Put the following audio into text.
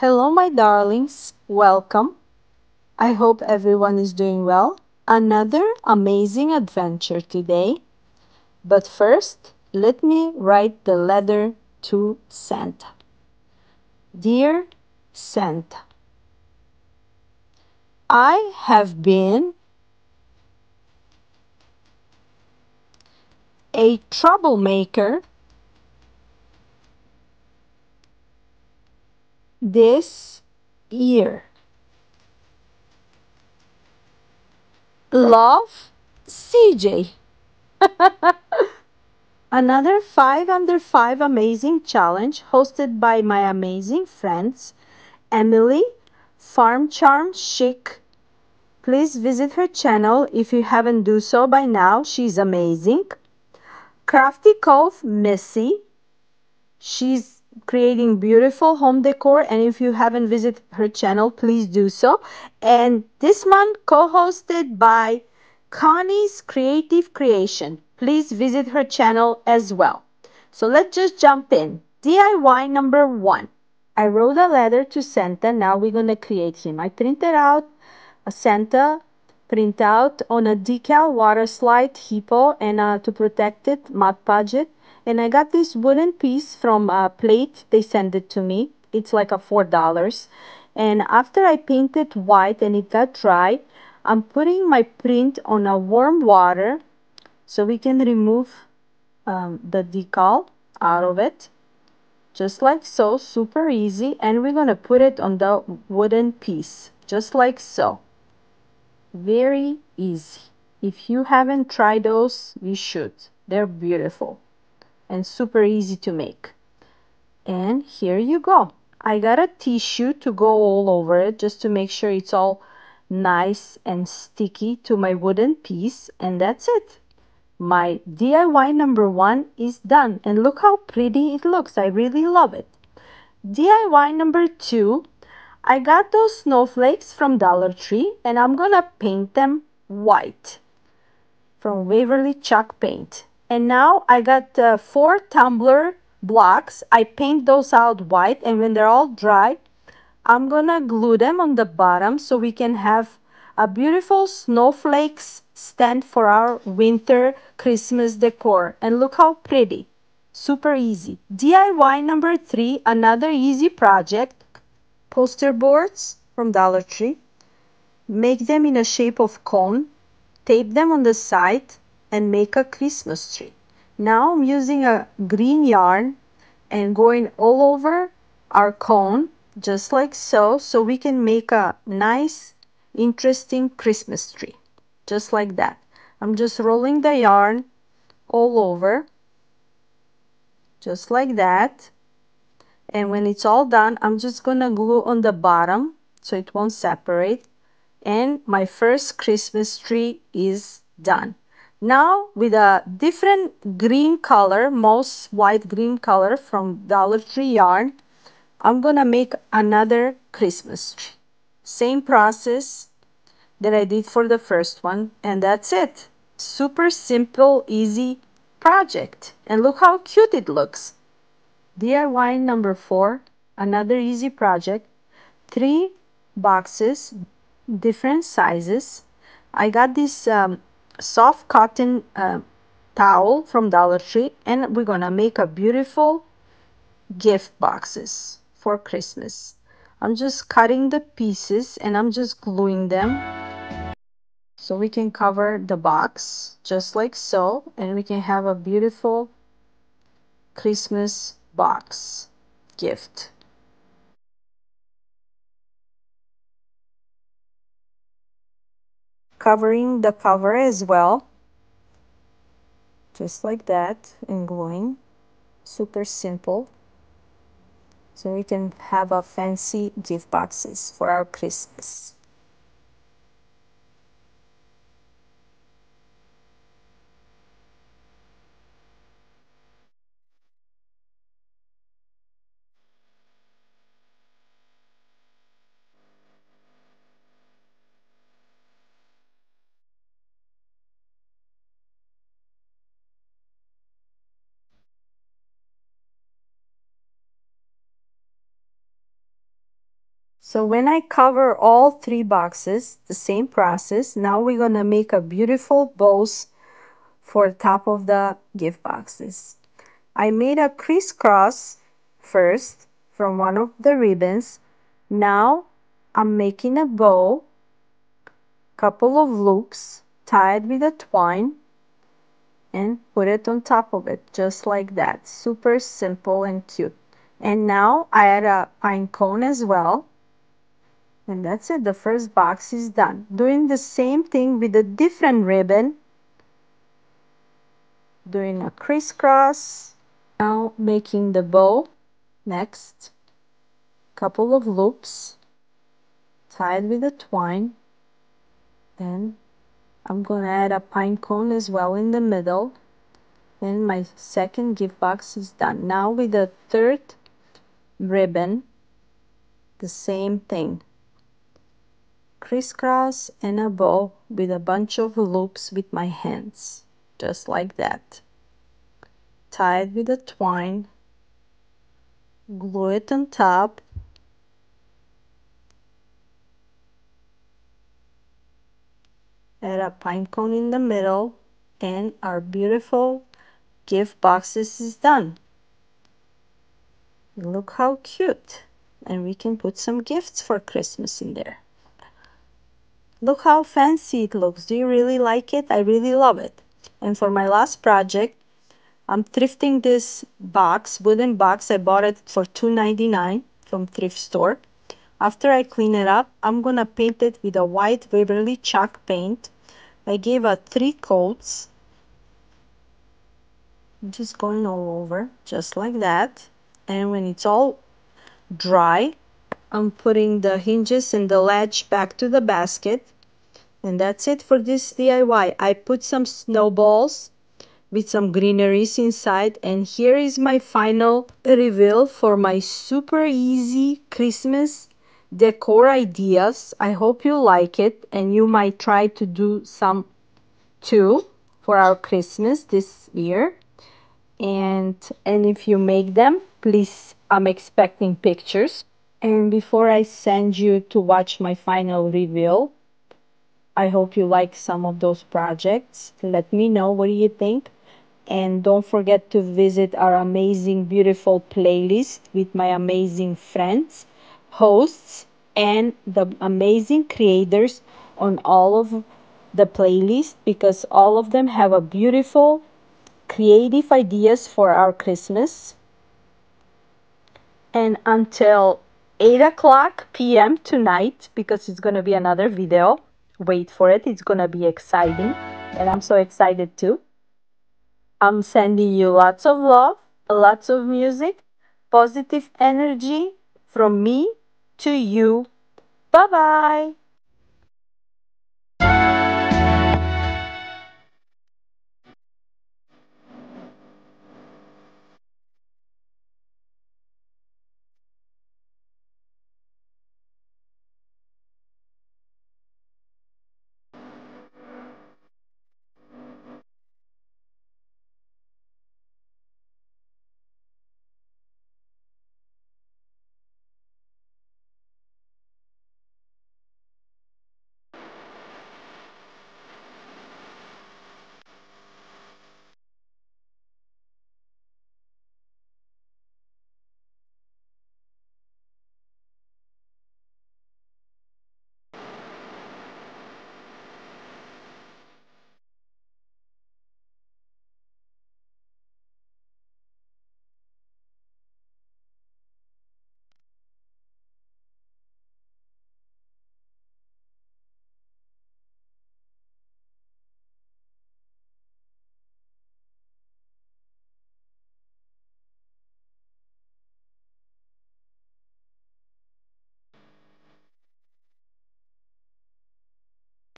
Hello, my darlings. Welcome. I hope everyone is doing well. Another amazing adventure today. But first, let me write the letter to Santa. Dear Santa, I have been a troublemaker this year. Love, CJ. Another 5 under 5 amazing challenge hosted by my amazing friends Emily, Farm Charm Chic. Please visit her channel if you haven't do so by now. She's amazing. Crafty Cove Missy. She's creating beautiful home decor, and if you haven't visited her channel, please do so. And this month co-hosted by Connie's Creative Creation. Please visit her channel as well. So let's just jump in. DIY number 1. I wrote a letter to Santa. Now we're going to create him. I printed out a Santa printout on a decal water slide hippo and to protect it, Mod Podget. And I got this wooden piece from a plate. They sent it to me. It's like a $4. And after I painted white and it got dry, I'm putting my print on a warm water so we can remove the decal out of it. Just like so, super easy. And we're going to put it on the wooden piece, just like so. Very easy. If you haven't tried those, you should. They're beautiful and super easy to make. And here you go. I got a tissue to go all over it just to make sure it's all nice and sticky to my wooden piece. And that's it. My DIY number 1 is done. And look how pretty it looks. I really love it. DIY number 2. I got those snowflakes from Dollar Tree and I'm gonna paint them white from Waverly Chalk Paint. And now I got 4 tumbler blocks. I paint those out white, and when they're all dry, I'm gonna glue them on the bottom so we can have a beautiful snowflakes stand for our winter Christmas decor. And look how pretty. Super easy. DIY number 3, another easy project. Poster boards from Dollar Tree. Make them in a shape of cone. Tape them on the side and make a Christmas tree. Now I'm using a green yarn and going all over our cone, just like so, so we can make a nice, interesting Christmas tree. Just like that. I'm just rolling the yarn all over, just like that. And when it's all done, I'm just gonna glue on the bottom so it won't separate. And my first Christmas tree is done. Now with a different green color, moss white green color from Dollar Tree yarn, I'm gonna make another Christmas tree. Same process that I did for the first one, and that's it. Super simple, easy project. And look how cute it looks. DIY number 4, another easy project. 3 boxes, different sizes. I got this soft cotton towel from Dollar Tree, and we're gonna make a beautiful gift boxes for Christmas. I'm just cutting the pieces and I'm just gluing them so we can cover the box just like so, and we can have a beautiful Christmas box gift. Covering the cover as well, just like that, and gluing. Super simple, so we can have a fancy gift boxes for our Christmas. So when I cover all 3 boxes, the same process, now we're gonna make a beautiful bows for top of the gift boxes. I made a crisscross first from one of the ribbons. Now I'm making a bow, couple of loops tied with a twine, and put it on top of it just like that. Super simple and cute. And now I add a pine cone as well. And that's it, the first box is done. Doing the same thing with a different ribbon. Doing a crisscross. Now making the bow. Next, couple of loops tied with a twine. Then I'm gonna add a pine cone as well in the middle. And my second gift box is done. Now with the third ribbon, the same thing. Crisscross and a bow with a bunch of loops with my hands, just like that. Tied with a twine, glue it on top, add a pine cone in the middle, and our beautiful gift boxes is done. Look how cute, and we can put some gifts for Christmas in there. Look how fancy it looks. Do you really like it? I really love it. And for my last project, I'm thrifting this box, wooden box. I bought it for $2.99 from thrift store. After I clean it up, I'm gonna paint it with a white Waverly chalk paint. I gave it 3 coats. Just going all over, just like that. And when it's all dry, I'm putting the hinges and the latch back to the basket. And that's it for this DIY. I put some snowballs with some greeneries inside, and here is my final reveal for my super easy Christmas decor ideas. I hope you like it, and you might try to do some too for our Christmas this year. And if you make them, please, I'm expecting pictures. And before I send you to watch my final reveal, I hope you like some of those projects. Let me know, what do you think? And don't forget to visit our amazing, beautiful playlist with my amazing friends, hosts, and the amazing creators on all of the playlist, because all of them have a beautiful, creative ideas for our Christmas. And until 8 o'clock p.m. tonight, because it's going to be another video. Wait for it. It's going to be exciting. And I'm so excited too. I'm sending you lots of love, lots of music, positive energy from me to you. Bye-bye.